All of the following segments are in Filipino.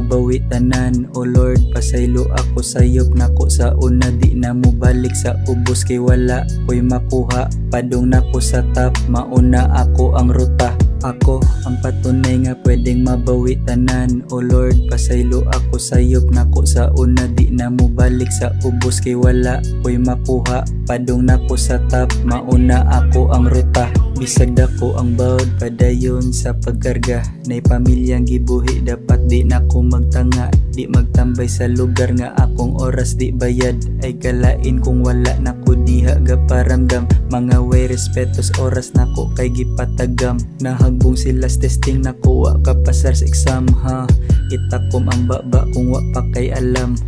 mabawi tanan. O Lord, pasaylo ako sayop nako sa una, di na mo balik sa ubos kay wala ko'y makuha. Padung nako sa top, mauna ako ang ruta. Ako ang patunay nga pwedeng mabawi tanan. O Lord, pasaylo ako sayop nako sa una, di na mo balik sa ubos kay wala ko'y makuha. Padung nako sa top, mauna ako ang ruta. Bisag dako ang bawd padayon sa pagkarga, nay pamilyang gibuhi dapat di nako magtanga. Di magtambay sa lugar nga akong oras di bayad, ay kalain kung wala nako diha gaparamdam. Mga way respetos oras nako kay gipatagam, nahagbong silas testing nako wa kapasar sa exam ha. Itakom ang baba kung wa pa kay alam,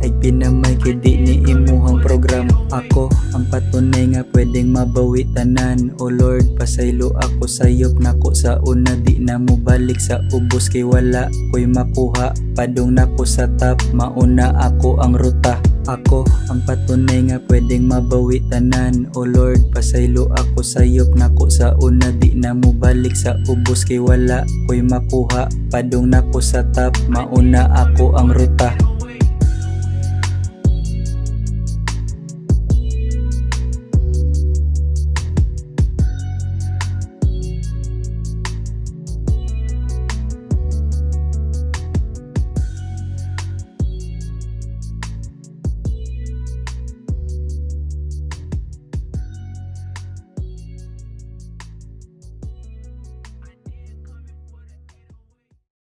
ay pinamay kay di ni imuhang program. Ako ang patunay nga pwedeng mabawi tanan. O Lord, pasaylo ako sayop nako sa una, di na mo balik sa ubos kay wala ko'y makuha. Padung nako sa top, mauna ako ang ruta. Ako ang patunay nga pwedeng mabawi tanan. O Lord, pasaylo ako sayop nako sa una, di na mo balik sa ubos kay wala ko'y makuha. Padung nako sa top, mauna ako ang ruta.